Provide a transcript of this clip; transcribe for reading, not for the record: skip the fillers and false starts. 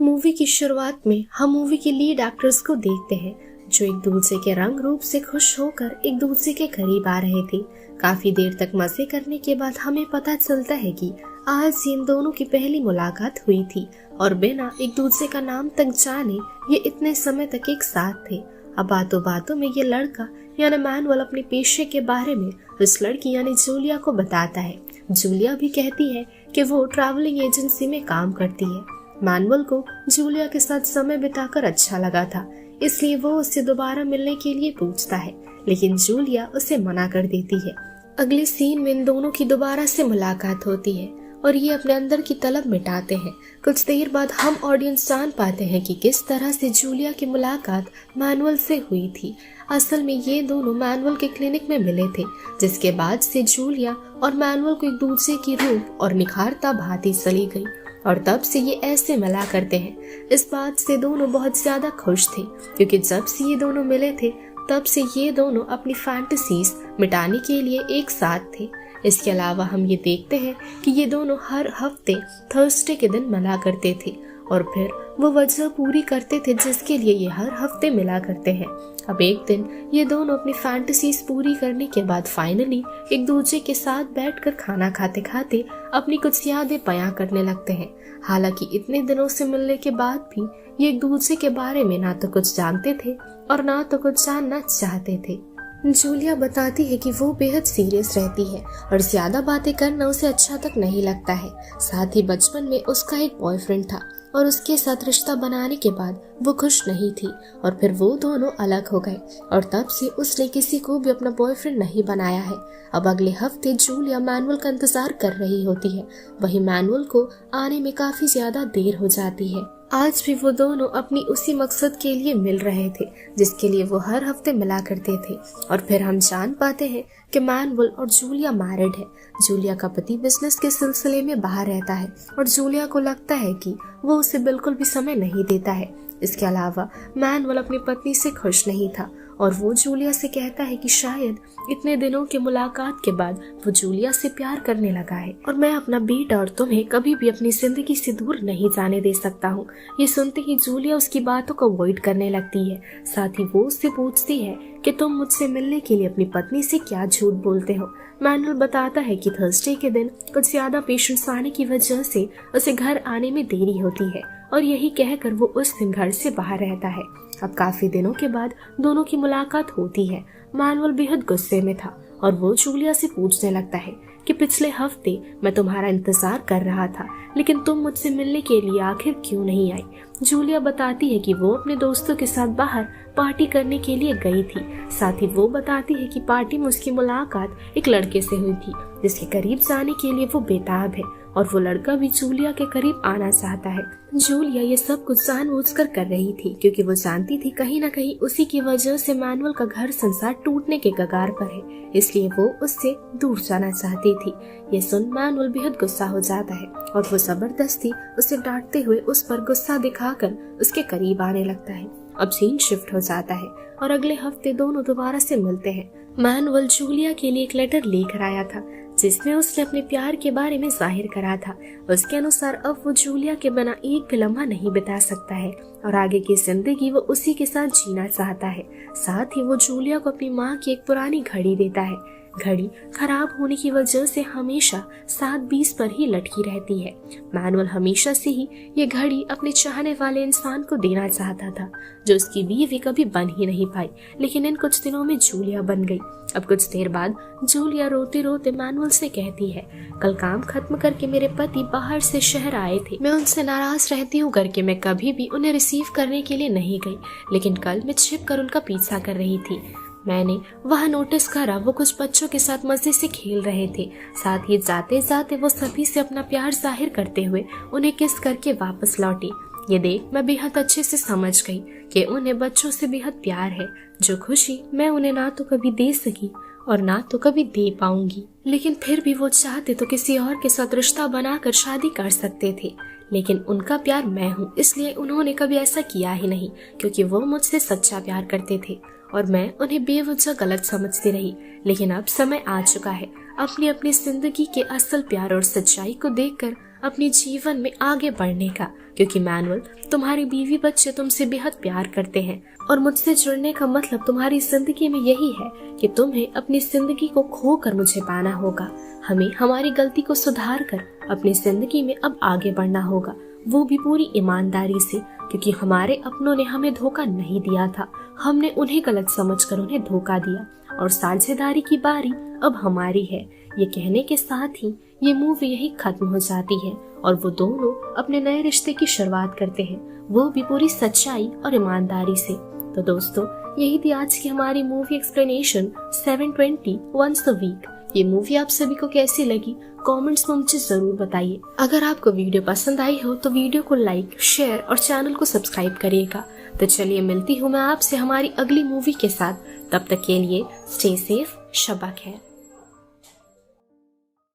Movie की शुरुआत में हम मूवी के लीड एक्टर्स को देखते हैं जो एक दूसरे के रंग रूप से खुश होकर एक दूसरे के करीब आ रहे थे। काफी देर तक मजे करने के बाद हमें पता चलता है कि आज इन दोनों की पहली मुलाकात हुई थी और बिना एक दूसरे का नाम तक जाने ये इतने समय तक एक साथ थे। अब बातों बातों में ये लड़का यानी मैनुअल अपने पेशे के बारे में उस लड़की यानी जूलिया को बताता है। जूलिया भी कहती है कि वो ट्रैवलिंग एजेंसी में काम करती है। मैनुअल को जूलिया के साथ समय बिताकर अच्छा लगा था, इसलिए वो उससे दोबारा मिलने के लिए पूछता है, लेकिन जूलिया उसे मना कर देती है। अगले सीन में इन दोनों की दोबारा से मुलाकात होती है और ये अपने अंदर की तलब मिटाते हैं। कुछ देर बाद हम ऑडियंस जान पाते हैं कि किस तरह से जूलिया की मुलाकात मैनुअल से हुई थी। असल में ये दोनों मैनुअल के क्लिनिक में मिले थे, जिसके बाद से जूलिया और मैनुअल को एक दूसरे की रूप और निखारता भांति चली गई और तब से ये ऐसे मिला करते हैं। इस बात से दोनों बहुत ज्यादा खुश थे क्योंकि जब से ये दोनों मिले थे तब से ये दोनों अपनी फैंटेसीज मिटाने के लिए एक साथ थे। इसके अलावा हम ये देखते हैं कि ये दोनों हर हफ्ते थर्सडे के दिन मिला करते थे और फिर वो वजह पूरी करते थे जिसके लिए ये हर हफ्ते मिला करते हैं। अब एक दिन ये दोनों अपनी फैंटेसीज पूरी करने के बाद फाइनली एक दूसरे के साथ बैठकर खाना खाते खाते अपनी कुछ यादें बयां करने लगते हैं। हालांकि इतने दिनों से मिलने के बाद भी ये एक दूसरे के बारे में ना तो कुछ जानते थे और ना तो कुछ जानना चाहते थे। जूलिया बताती है कि वो बेहद सीरियस रहती है और ज्यादा बातें करना उसे अच्छा तक नहीं लगता है। साथ ही बचपन में उसका एक बॉयफ्रेंड था और उसके साथ रिश्ता बनाने के बाद वो खुश नहीं थी और फिर वो दोनों अलग हो गए और तब से उसने किसी को भी अपना बॉयफ्रेंड नहीं बनाया है। अब अगले हफ्ते जूलिया मैनुअल का इंतजार कर रही होती है, वहीं मैनुअल को आने में काफी ज्यादा देर हो जाती है। आज भी वो दोनों अपनी उसी मकसद के लिए मिल रहे थे जिसके लिए वो हर हफ्ते मिला करते थे और फिर हम जान पाते हैं कि मैनुअल और जूलिया मैरिड है। जूलिया का पति बिजनेस के सिलसिले में बाहर रहता है और जूलिया को लगता है कि वो उसे बिल्कुल भी समय नहीं देता है। इसके अलावा मैनुअल अपनी पत्नी से खुश नहीं था और वो जूलिया से कहता है कि शायद इतने दिनों के मुलाकात के बाद वो जूलिया से प्यार करने लगा है और मैं अपना बेटा और तुम्हें कभी भी अपनी जिंदगी से दूर नहीं जाने दे सकता हूँ। ये सुनते ही जूलिया उसकी बातों को अवॉइड करने लगती है। साथ ही वो उससे पूछती है कि तुम मुझसे मिलने के लिए अपनी पत्नी से क्या झूठ बोलते हो। मैनुअल बताता है कि थर्सडे के दिन कुछ ज्यादा पेशेंट्स आने की वजह से उसे घर आने में देरी होती है और यही कहकर वो उस दिन घर से बाहर रहता है। अब काफी दिनों के बाद दोनों की मुलाकात होती है। मैनुअल बेहद गुस्से में था और वो जूलिया से पूछने लगता है कि पिछले हफ्ते मैं तुम्हारा इंतजार कर रहा था, लेकिन तुम मुझसे मिलने के लिए आखिर क्यों नहीं आई। जूलिया बताती है कि वो अपने दोस्तों के साथ बाहर पार्टी करने के लिए गई थी। साथ ही वो बताती है कि पार्टी में उसकी मुलाकात एक लड़के से हुई थी जिसके करीब जाने के लिए वो बेताब है और वो लड़का भी जूलिया के करीब आना चाहता है। जूलिया ये सब कुछ जानबूझकर कर रही थी क्योंकि वो जानती थी कहीं न कहीं उसी की वजह से मैनुअल का घर संसार टूटने के कगार पर है, इसलिए वो उससे दूर जाना चाहती थी। ये सुन मैनुअल बेहद गुस्सा हो जाता है और वो जबरदस्ती उसे डांटते हुए उस पर गुस्सा दिखाकर उसके करीब आने लगता है। अब सीन शिफ्ट हो जाता है और अगले हफ्ते दोनों दोबारा से मिलते हैं। मैनुअल जूलिया के लिए एक लेटर लेकर आया था जिसमें उसने अपने प्यार के बारे में जाहिर करा था। उसके अनुसार अब वो जूलिया के बिना एक भी लम्हा नहीं बिता सकता है और आगे की जिंदगी वो उसी के साथ जीना चाहता है। साथ ही वो जूलिया को अपनी माँ की एक पुरानी घड़ी देता है। घड़ी खराब होने की वजह से हमेशा 7:20 पर ही लटकी रहती है। मैनुअल हमेशा से ही ये घड़ी अपने चाहने वाले इंसान को देना चाहता था जो उसकी बीवी कभी बन ही नहीं पाई, लेकिन इन कुछ दिनों में जूलिया बन गई। अब कुछ देर बाद जूलिया रोते रोते मैनुअल से कहती है, कल काम खत्म करके मेरे पति बाहर से शहर आए थे। मैं उनसे नाराज रहती हूँ करके मैं कभी भी उन्हें रिसीव करने के लिए नहीं गई, लेकिन कल मैं छिप कर उनका पीछा कर रही थी। मैंने वह नोटिस करा वो कुछ बच्चों के साथ मजे से खेल रहे थे। साथ ही जाते जाते वो सभी से अपना प्यार जाहिर करते हुए उन्हें किस करके वापस लौटी। ये देख मैं बेहद अच्छे से समझ गई कि उन्हें बच्चों से बेहद प्यार है, जो खुशी मैं उन्हें ना तो कभी दे सकी और ना तो कभी दे पाऊंगी। लेकिन फिर भी वो चाहते तो किसी और के साथ रिश्ता बनाकर शादी कर सकते थे, लेकिन उनका प्यार मैं हूँ, इसलिए उन्होंने कभी ऐसा किया ही नहीं क्योंकि वो मुझसे सच्चा प्यार करते थे और मैं उन्हें बेवजह गलत समझती रही। लेकिन अब समय आ चुका है अपनी अपनी जिंदगी के असल प्यार और सच्चाई को देखकर अपने जीवन में आगे बढ़ने का। क्योंकि मैनुअल, तुम्हारी बीवी बच्चे तुमसे बेहद प्यार करते हैं और मुझसे जुड़ने का मतलब तुम्हारी जिंदगी में यही है कि तुम्हें अपनी जिंदगी को खोकर मुझे पाना होगा। हमें हमारी गलती को सुधार कर अपनी जिंदगी में अब आगे बढ़ना होगा, वो भी पूरी ईमानदारी से, क्योंकि हमारे अपनों ने हमें धोखा नहीं दिया था। हमने उन्हें गलत समझकर उन्हें धोखा दिया और साझेदारी की बारी अब हमारी है। ये कहने के साथ ही ये मूवी यही खत्म हो जाती है और वो दोनों अपने नए रिश्ते की शुरुआत करते हैं, वो भी पूरी सच्चाई और ईमानदारी से। तो दोस्तों, यही थी आज की हमारी movie explanation 720 once a week. ये मूवी आप सभी को कैसी लगी कमेंट्स में मुझे जरूर बताइए। अगर आपको वीडियो पसंद आई हो तो वीडियो को लाइक, शेयर और चैनल को सब्सक्राइब करिएगा। तो चलिए मिलती हूँ मैं आपसे हमारी अगली मूवी के साथ। तब तक के लिए स्टे सेफ, शब्बा खैर।